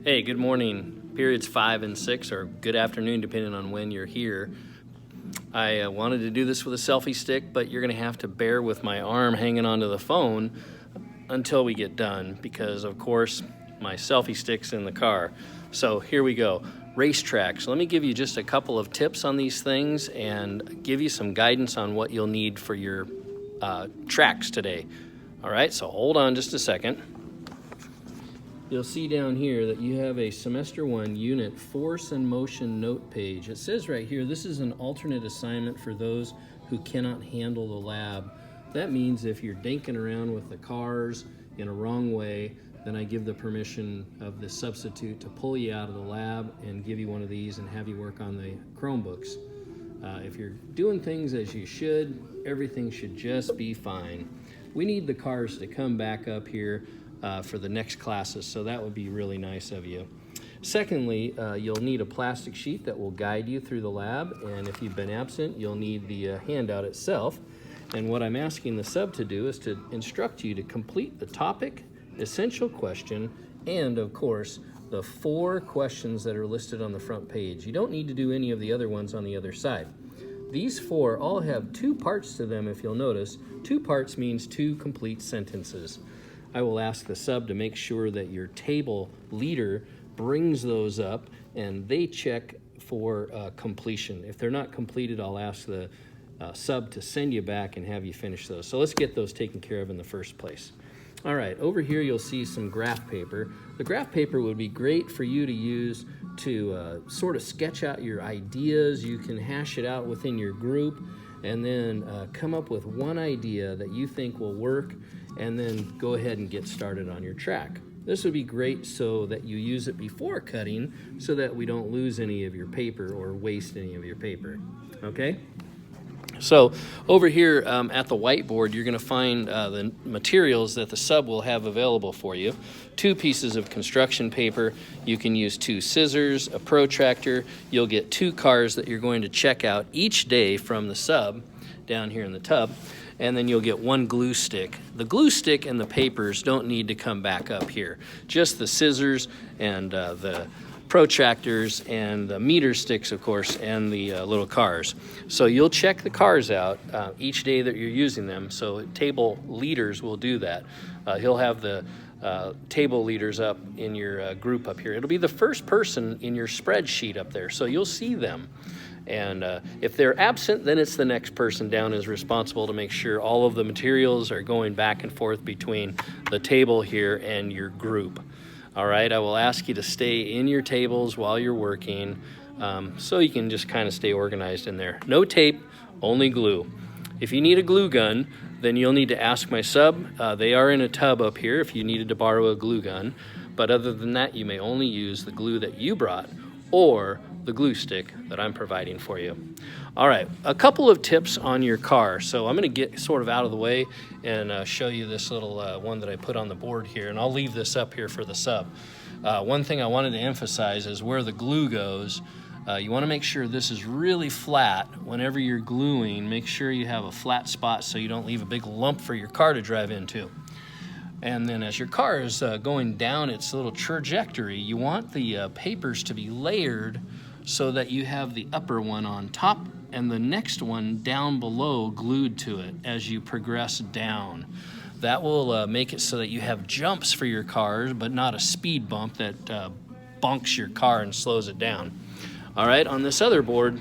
Hey, good morning, periods 5 and 6, or good afternoon, depending on when you're here. I wanted to do this with a selfie stick, but you're gonna have to bear with my arm hanging onto the phone until we get done, because of course, my selfie stick's in the car. So here we go. Racetracks. Let me give you just a couple of tips on these things and give you some guidance on what you'll need for your tracks today. All right, so hold on just a second. You'll see down here that you have a semester 1 unit force and motion note page. It says right here, this is an alternate assignment for those who cannot handle the lab. That means if you're dinking around with the cars in a wrong way, then I give the permission of the substitute to pull you out of the lab and give you one of these and have you work on the Chromebooks. If you're doing things as you should, everything should just be fine. We need the cars to come back up here for the next classes, so that would be really nice of you. Secondly, you'll need a plastic sheet that will guide you through the lab, and if you've been absent, you'll need the handout itself. And what I'm asking the sub to do is to instruct you to complete the topic, essential question, and of course, the 4 questions that are listed on the front page. You don't need to do any of the other ones on the other side. These 4 all have 2 parts to them, if you'll notice. 2 parts means 2 complete sentences. I will ask the sub to make sure that your table leader brings those up and they check for completion. If they're not completed, I'll ask the sub to send you back and have you finish those. So let's get those taken care of in the first place. All right, over here you'll see some graph paper. The graph paper would be great for you to use to sort of sketch out your ideas. You can hash it out within your group and then come up with one idea that you think will work, and then go ahead and get started on your track. This would be great so that you use it before cutting so that we don't lose any of your paper or waste any of your paper, okay? So over here at the whiteboard, you're going to find the materials that the sub will have available for you. 2 pieces of construction paper. You can use 2 scissors, a protractor. You'll get 2 cars that you're going to check out each day from the sub down here in the tub. And then you'll get 1 glue stick. The glue stick and the papers don't need to come back up here. Just the scissors and the protractors and the meter sticks, of course, and the little cars. So you'll check the cars out each day that you're using them. So table leaders will do that. He'll have the table leaders up in your group up here. It'll be the first person in your spreadsheet up there, so you'll see them. And if they're absent, then it's the next person down is responsible to make sure all of the materials are going back and forth between the table here and your group. All right, I will ask you to stay in your tables while you're working so you can just kind of stay organized in there. No tape, only glue. If you need a glue gun, then you'll need to ask my sub. They are in a tub up here if you needed to borrow a glue gun. But other than that, you may only use the glue that you brought or the glue stick that I'm providing for you. All right, a couple of tips on your car. So I'm gonna get sort of out of the way and show you this little one that I put on the board here, and I'll leave this up here for the sub. One thing I wanted to emphasize is where the glue goes. You wanna make sure this is really flat. Whenever you're gluing, make sure you have a flat spot so you don't leave a big lump for your car to drive into. And then as your car is going down its little trajectory, you want the papers to be layered so that you have the upper one on top and the next one down below glued to it as you progress down. That will make it so that you have jumps for your cars, but not a speed bump that bonks your car and slows it down. All right, on this other board,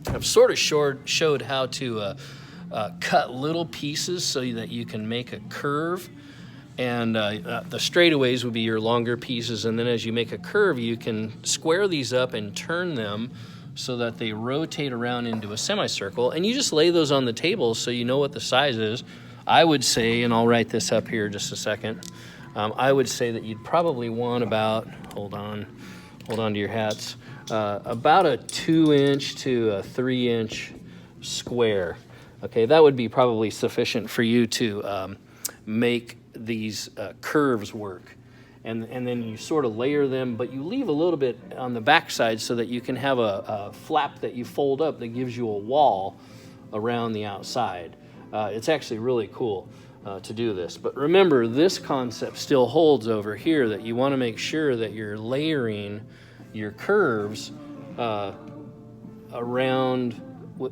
I've sort of showed how to cut little pieces so that you can make a curve. And the straightaways would be your longer pieces, and then as you make a curve, you can square these up and turn them so that they rotate around into a semicircle, and you just lay those on the table so you know what the size is. I would say, and I'll write this up here just a second, I would say that you'd probably want about, hold on to your hats, about a 2-inch to a 3-inch square. Okay, that would be probably sufficient for you to make these curves work. And then you sort of layer them, but you leave a little bit on the backside so that you can have a flap that you fold up that gives you a wall around the outside. It's actually really cool. to do this. But remember, this concept still holds over here, that you want to make sure that you're layering your curves around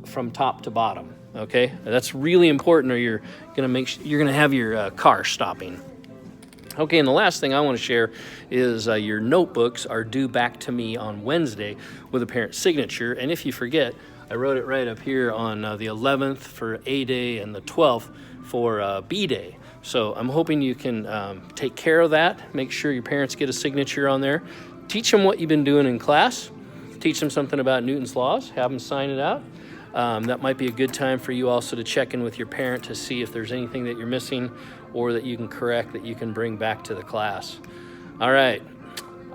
from top to bottom. Okay, that's really important, or you're gonna have your car stopping. Okay, and the last thing I want to share is your notebooks are due back to me on Wednesday with a parent signature. And if you forget, I wrote it right up here on the 11th for A Day and the 12th for B Day. So I'm hoping you can take care of that. Make sure your parents get a signature on there. Teach them what you've been doing in class. Teach them something about Newton's laws. Have them sign it out. That might be a good time for you also to check in with your parent to see if there's anything that you're missing or that you can correct, that you can bring back to the class. All right.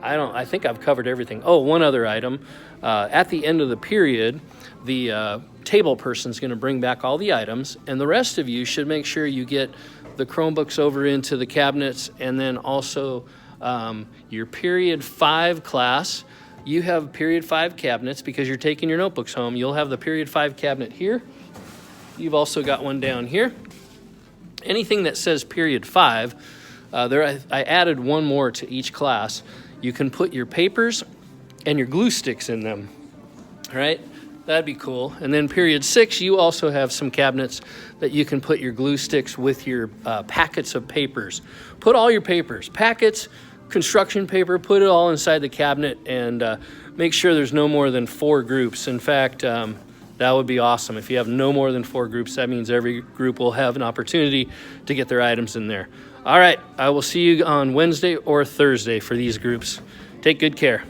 I think I've covered everything. Oh, one other item. At the end of the period, the table person's going to bring back all the items, and the rest of you should make sure you get the Chromebooks over into the cabinets, and then also your period 5 class. You have period 5 cabinets because you're taking your notebooks home. You'll have the period 5 cabinet here. You've also got one down here. Anything that says period 5, I added one more to each class. You can put your papers and your glue sticks in them. All right, that'd be cool. And then period 6, you also have some cabinets that you can put your glue sticks with your packets of papers. Put all your papers, packets, construction paper, put it all inside the cabinet, and make sure there's no more than 4 groups. In fact, that would be awesome. If you have no more than 4 groups, that means every group will have an opportunity to get their items in there. All right, I will see you on Wednesday or Thursday for these groups. Take good care.